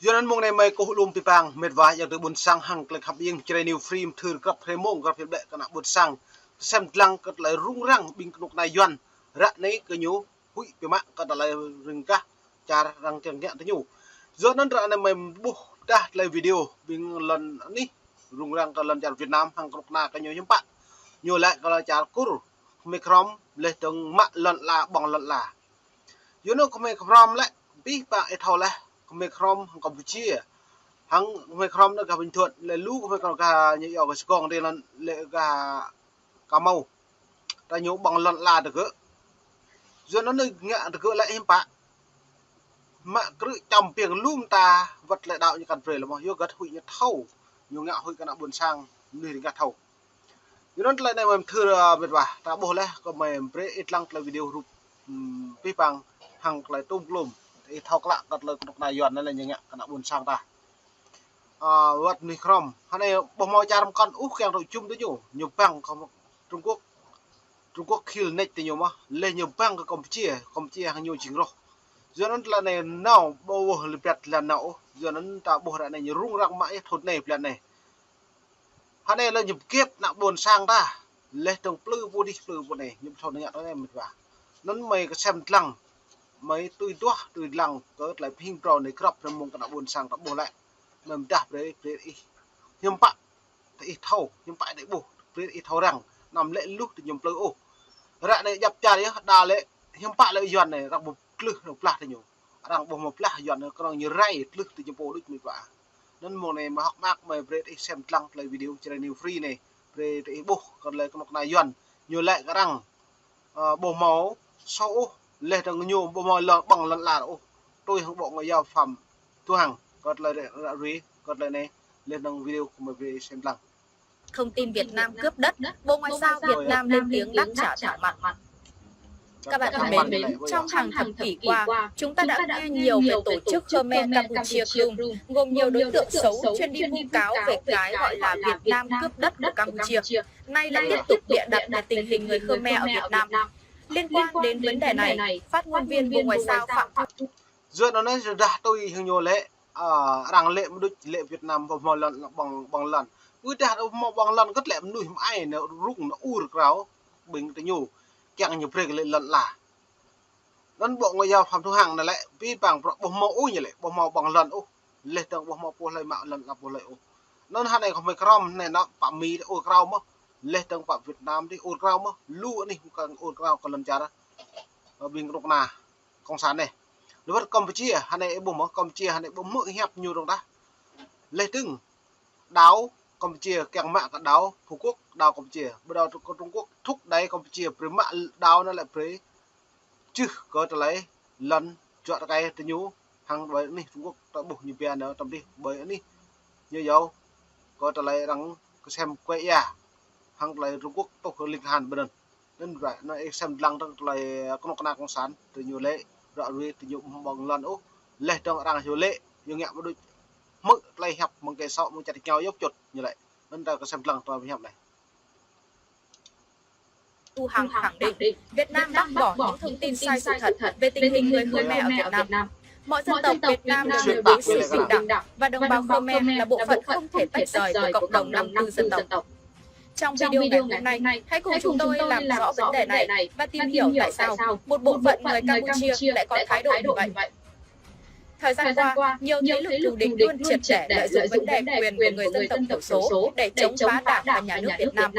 do nên mong này mày có lùm pi pang mệt vãi giờ từ buồn sang hàng lại khắp yên chơi new frame thử gặp thêm mong gặp hiệp đệ cả nạ buồn sang xem lăng cất lại rung răng bình nục này doan rạ nấy cứ nhú hụi pi mạng cất lại rừng cá cha răng chẳng nhẹ tới nhủ do nên rạ này mày bu ra lại video bình lần ní rung răng cả lần chào Việt Nam hàng nục na cái nhú nhóm bạn nhú lại cái là chào cur microm lên từng mạng lần là bằng lần là do nó có microm lại pi bạn ấy thầu lại microm hàng Campuchia hàng microm nó cả bình thuận là lú của microm cả như ở cái con đây là lệ cả cà mau ta nhú bằng lần là được cơ do nó ngạ được cơ lại hiếm bạn mà cứ chồng tiền lum ta vật lại đạo như cần về là mà yêu gật hụi như thâu nhiều ngạ hụi cái nào buồn sang nơi thì gật thâu do nó lại này mình thưa biệt bà ta bố lẽ có mình pre ít lăng là video rụp pi bằng hàng lại tung lùm thì thâu lạ gật lời độc này dọn nên là như ngạ cái nào buồn sang ta vật microm hôm nay bông màu cha con úp kèng đội chung tới nhủ nhiều bang không Trung Quốc kill net thì nhiều mà lên nhiều bang cái Campuchia hàng nhiều chính rồi giờ nó là này nào bao là bẹt là nào giờ nó tạo bộ này nhiều rung răng mãi thốt này bẹt này hôm nay là nhập kiếp nặng buồn sang ta lên từng plư vô đi plư vô này nhập thôn nhận nó này mệt vả nó mày cái xem lăng mấy tôi lăng có lại pin pro này crop trong mông cái nặng buồn sang tạo bộ lại mình đạp đấy nhưng bạn thì thâu nhưng bạn đấy bù ít thâu rằng nằm lệ lúc thì nhầm plư ô rạ này nhập trà đấy đà lệ nhưng bạn lại dọn này rằng một plư một plạt thì nhiều rằng một plạt dọn nó còn như ray plư thì nhầm bộ đứt mệt vả nên mùa này mà học mạc mà về xem lăng lại video trên new free này về để bố còn lại một này dọn nhiều lại cái rằng bộ máu sâu lên thằng nhiều bộ máu lợn bằng lần là tôi không bộ người giao phẩm thu hàng còn lại còn lại này lên đăng video của mình về xem lăng. Thông tin Việt Nam cướp đất, Bộ Ngoại giao Việt Nam lên tiếng đáp trả thẳng mặt. Các bạn thân mến, trong hàng thập kỷ qua, chúng ta đã nghe nhiều về tổ chức Khmer Campuchia Krum, gồm nhiều đối tượng xấu chuyên đi vu cáo về cái gọi là Việt Nam cướp đất của Campuchia. Nay lại tiếp tục bịa đặt về tình hình người Khmer ở Việt Nam. Liên quan đến vấn đề này, phát ngôn viên Bộ Ngoại giao Phạm Thu Dựa nó nói ra tôi hình nhiều lệ rằng lệ lệ Việt Nam vào một lần bằng lần cứ ra bằng lần cất lệ nuôi ai nó rụng nó u được ráo bình tự nhủ chẳng nhiều phê lệ lần là nên Bộ Ngoại giao Phạm Thu Hằng này lại vi bằng bộ mẫu như lệ bộ mẫu bằng lần lệ tầng bộ mẫu của lại mạo lần là bộ lệ nên hai này không phải crom này nó phạm mì ô rau mà lệ tầng phạm Việt Nam đi ô rau mà lu này còn ô rau còn lần trả đó ở bình rục nà công sản này đối với Campuchia hai này bộ mẫu Campuchia hai này bộ mỡ hẹp nhiều đồng đó lệ từng đáo Campuchia kẹng mạng cả đáo Phú Quốc đáo Campuchia bắt đầu Trung Quốc thúc đẩy Campuchia pre mạng đáo nó lại pre chứ có trở lấy lần chọn cái từ nhú hàng bởi này Trung Quốc ta buộc như bè nữa tầm đi bởi này như dấu có trở lấy rằng xem quay hàng lại Trung Quốc tộc lịch Hàn bên nên vậy nó xem lăng trong lại con sán từ nhiều lệ rõ rệt từ nhiều bằng lần lệ trong đang nhiều lệ nhiều nhẹ đôi mức lay hẹp bằng cái sọ một chặt nhau dốc chuột như vậy nên ta có xem lăng toàn hẹp này. Thu Hằng khẳng định Việt Nam bác bỏ những thông tin sai sự thật về tình hình người Khmer ở Việt Nam. Mọi dân tộc Việt Nam đều đối xử bình đẳng và đồng bào Khmer là bộ phận không thể tách rời của cộng đồng 54 dân tộc. Trong video ngày hôm nay, hãy cùng chúng tôi làm rõ vấn đề này và tìm hiểu tại sao một bộ phận người Campuchia lại có thái độ như vậy. Thời gian qua, nhiều thế lực thù địch luôn triệt để lợi dụng vấn đề quyền của người dân tộc thiểu số để chống phá Đảng và Nhà nước Việt Nam.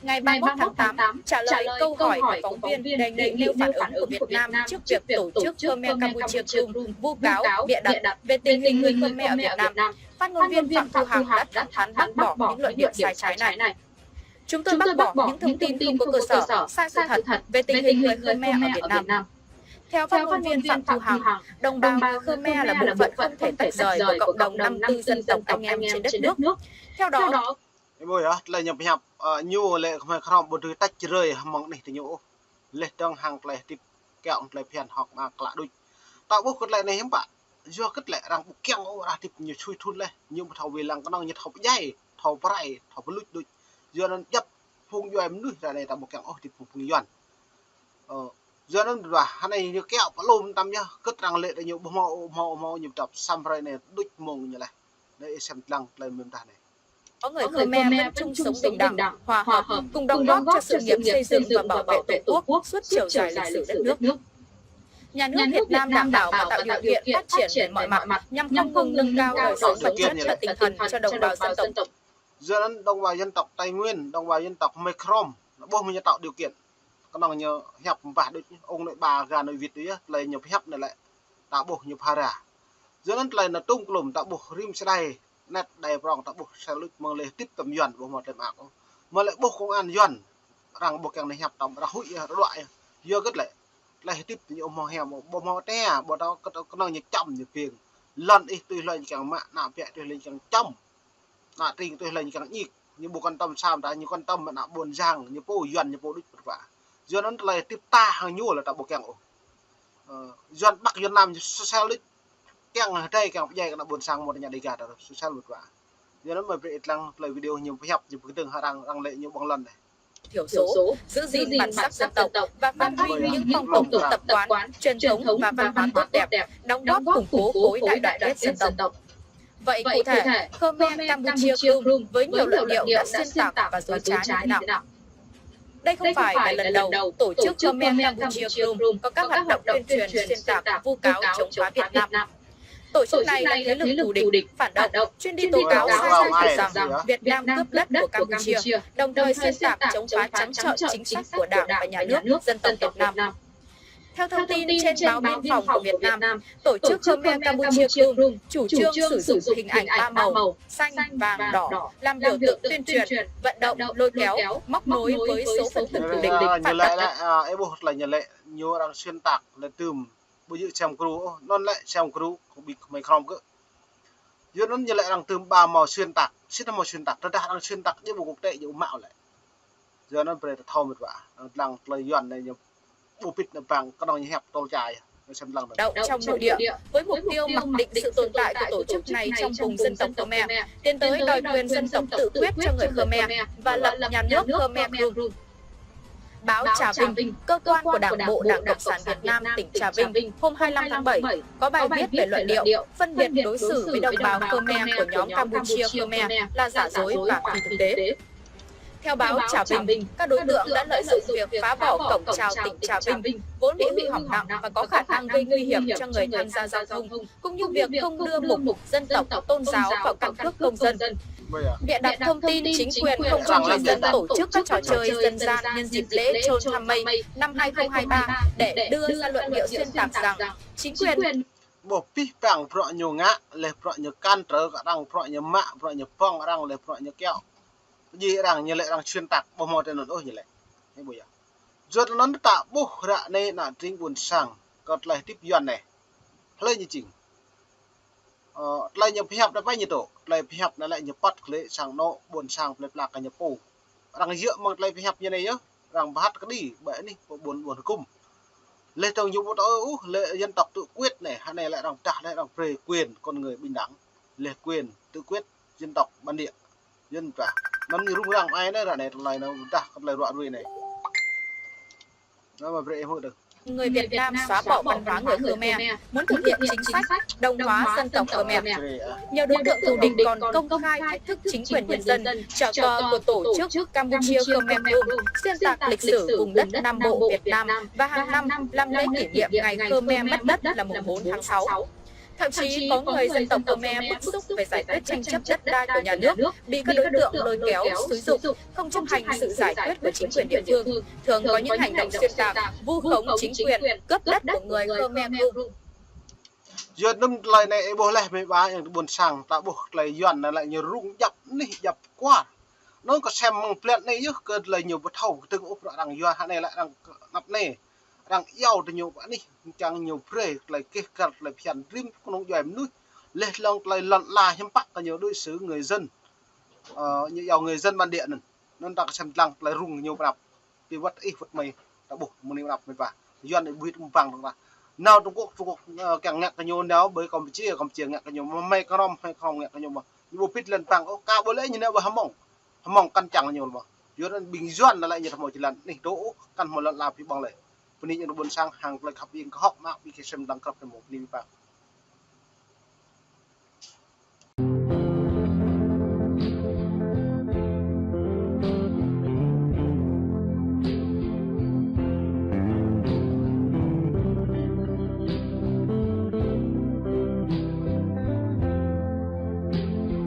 Ngày 31 tháng 8, trả lời câu hỏi của phóng viên đề nghị nêu phản ứng của Việt Nam trước việc tổ chức Khmer Campuchia Krum vu cáo bịa đặt về tình hình người Khmer ở Việt Nam, phát ngôn viên Phạm Thu Hằng đã thẳng thắn bác bỏ những luận điệu sai trái này. Chúng tôi bác bỏ những thông tin không có cơ sở, sai sự thật về tình hình người Khmer ở Việt Nam. Theo phát ngôn viên Phạm Thu Hằng, đồng bào người Khmer là bộ phận không thể tách rời của cộng đồng 54 dân tộc anh em trên đất nước. Theo đó, bây giờ là nhập nhập nhiều lệ không phải không một thứ tách rơi mong này thì nhiều lệ trong hàng lệ tiếp kẹo lệ phiền học mà lạ đôi tạo bút cất lệ này hiếm bạn do cất lệ rằng kẹo ra tiếp nhiều chui thun lên nhưng mà thầu về làng có năng như thầu dây thầu phải thầu lút đôi do nó nhập phun do em nuôi ra này tạo một kẹo tiếp phục người doan giờ nó và hắn này như kẹo có lùm tắm nhá cất rằng lệ là nhiều màu nhiều tập xăm rồi này đứt mông như này để xem lăng lên miền ta này. Có người Khmer vẫn chung sống bình đẳng, hòa hợp, cùng đóng góp cho sự nghiệp xây dựng và bảo vệ Tổ quốc suốt chiều dài lịch sử đất nước. Nhà nước Việt Nam đảm bảo và tạo điều kiện phát triển về mọi mặt nhằm không ngừng nâng cao đời sống vật chất và tinh thần cho đồng bào dân tộc. Giờ nó đồng bào dân tộc Tây Nguyên, đồng bào dân tộc Mekrom, bố mình tạo điều kiện. Con đang nhờ hẹp và được ông nội bà gà nội Việt đấy lại nhập hẹp này lại tạo bộ nhập hà ra. Giờ nó lại là tung lùm tạo bộ rim xe đây nét đầy vòng tạo bộ xe lít mong lên tiếp tầm dần bộ một đêm ảo mà lại bộ công an dần rằng bộ càng này hẹp tầm ra hụi loại giờ rất lại tiếp như ông mò hẻm bộ mò te bộ đó con đang nhật chậm như tiền lần ít tôi lên càng mạ nạ vẽ tôi lên càng trong nạ tình tôi lên càng nhịp như bộ con tâm sao đã như con tâm mà nạ buồn giang như bộ dần như bộ đích vật vả giờ nó lại tiếp ta hàng nhua là tạo bộ càng dần bắc dần nam sao lít càng ở đây càng dày càng buồn sang một nhà đi gà đó sao vật vả giờ nó mà về lăng lời video nhiều hẹp nhiều cái từng đang lệ nhiều bằng lần này thiểu số, giữ gìn bản sắc dân tộc và phát huy những phong tục tập quán, truyền thống và văn hóa tốt đẹp, đóng góp củng cố khối đại đoàn kết dân tộc. Vậy cụ thể, Khmer Campuchia Krum với nhiều luận điệu đã xuyên tạc và dối trá như thế nào? Đây không phải là lần đầu tổ chức Khmer Campuchia Krum có các hoạt động tuyên truyền xuyên tạc vu cáo chống phá Việt Nam. Tổ chức này là thế lực thù địch, phản động, chuyên đi tố cáo sai sai rằng Việt Nam cướp đất của Campuchia, đồng thời xuyên tạc chống phá trắng trợn chính sách của Đảng và Nhà nước dân tộc Việt Nam. Theo thông tin trên báo Biên phòng của Việt Nam, tổ chức Khmer Campuchia Krum chủ trương sử dụng hình ảnh ba màu xanh, vàng, đỏ làm biểu tượng tuyên truyền, vận động, lôi kéo, móc nối với số phần tử thù địch phản động. Ấy bộ là nhà lệ nhiều đang xuyên tạc là tùm bây giờ xem cru non lại xem cru cũng bị mày không cơ giờ nó như lại đang tùm ba màu xuyên tạc xích màu xuyên tạc nó đang xuyên tạc như một cuộc tệ như mạo lại giờ nó về thâu một vả đang lời dọn này như bộ pít là vàng có đang hẹp to dài xem lăng động trong nội địa với mục tiêu mặc định sự tồn tại của tổ chức này trong vùng dân tộc Khmer, tiến tới đòi quyền dân tộc tự quyết cho người Khmer và lập nhà nước Khmer Krum. Báo Trà Vinh, cơ quan của Đảng bộ Đảng Cộng sản Việt Nam tỉnh Trà Vinh hôm 25 tháng 7 có bài viết về luận điệu phân biệt đối xử với đồng bào Khmer của nhóm Campuchia Khmer là giả dối và phi thực tế. Theo báo Trà Vinh, các đối tượng đã lợi dụng việc phá bỏ cổng chào tỉnh Trà Vinh vốn bị hư hỏng nặng và có khả năng gây nguy hiểm cho người tham gia giao thông, cũng như việc không đưa mục dân tộc, tôn giáo vào căn cước công dân. Bịa đặt thông tin chính quyền không cho người dân tổ chức các trò chơi dân gian nhân dịp lễ Chon Tham Mây năm 2023 để đưa ra luận điệu xuyên tạc rằng chính quyền bộ pi phẳng pro nhiều ngã lệ pro nhiều can trở cả đang pro nhiều mạ pro nhiều phong đang lệ pro nhiều kẹo gì đang như lệ đang xuyên tạc bộ một tên ôi như lệ thế bây giờ rồi nó tạo bố ra này là chính buồn sang còn lại tiếp duyên này lấy như chỉnh lại nhập hẹp đã bay như tổ lại hẹp nó lại nhập bắt lệ sang nó buồn sang lệ lạc cái nhập cổ đang dựa mà lại hẹp như này nhá đang bắt cái đi bể đi buồn buồn cung lệ trồng nhiều bộ lệ dân tộc tự quyết này hay này lại đang trả lại đang về quyền con người bình đẳng lệ quyền tự quyết dân tộc bản địa dân cả nó như rung răng ai đó là này nó đặt lại đoạn rồi này nó mà về hội được người Việt Nam xóa bỏ văn hóa người Khmer, muốn thực hiện chính sách đồng hóa dân tộc Khmer. Nhiều đối tượng thù địch còn công khai thách thức chính quyền nhân dân, trở cờ của tổ chức Campuchia Khmer Krum, xuyên tạc lịch sử vùng đất Nam Bộ Việt Nam và hàng năm làm lễ kỷ niệm ngày Khmer mất đất là mùng 4 tháng 6. Thậm chí có người dân tộc Khmer bức xúc về giải quyết tranh chấp đất đai của nhà nước bị các đối tượng lôi kéo, xúi giục, không chấp hành sự giải quyết của chính quyền địa phương, thường có những hành động xuyên tạc, vu khống chính quyền, cướp đất của người Khmer Krum. giờ năm lại này bố lại mấy bà những buồn sang tạo bố lại dọn lại nhiều rung dập này dập quá nó có xem mong plek này chứ cơ lại nhiều vật thầu từng ốp đang dọn này lại đang nắp này đang yêu thì nhiều bạn đi chẳng nhiều pre lại cái cật lại phiền rim con ông dòm núi lên lòng lại lặn là hiếm bắc là nhiều đối xử người dân như giàu người dân bản địa này nên ta xem lăng lại rung nhiều đập thì vật ít vật mày đã buộc một nhiều đập và dọn để bụi vàng là nào Trung Quốc càng ngặt cái nhiều đó bởi Campuchia ngặt cái nhiều mà mày có hay không ngặt cái nhiều mà như bộ pít lên vàng cao bữa lễ như nào mà hâm mong căn chẳng là nhiều mà dọn bình dọn là lại như một chỉ lần này đỗ căn một lần làm thì bằng lệ วันนี้ยังบุญสร้างhàngเลยครับยิงก็ฮอกมากวิเคราะห์ดังครับเป็นหมกนี่พี่ปัง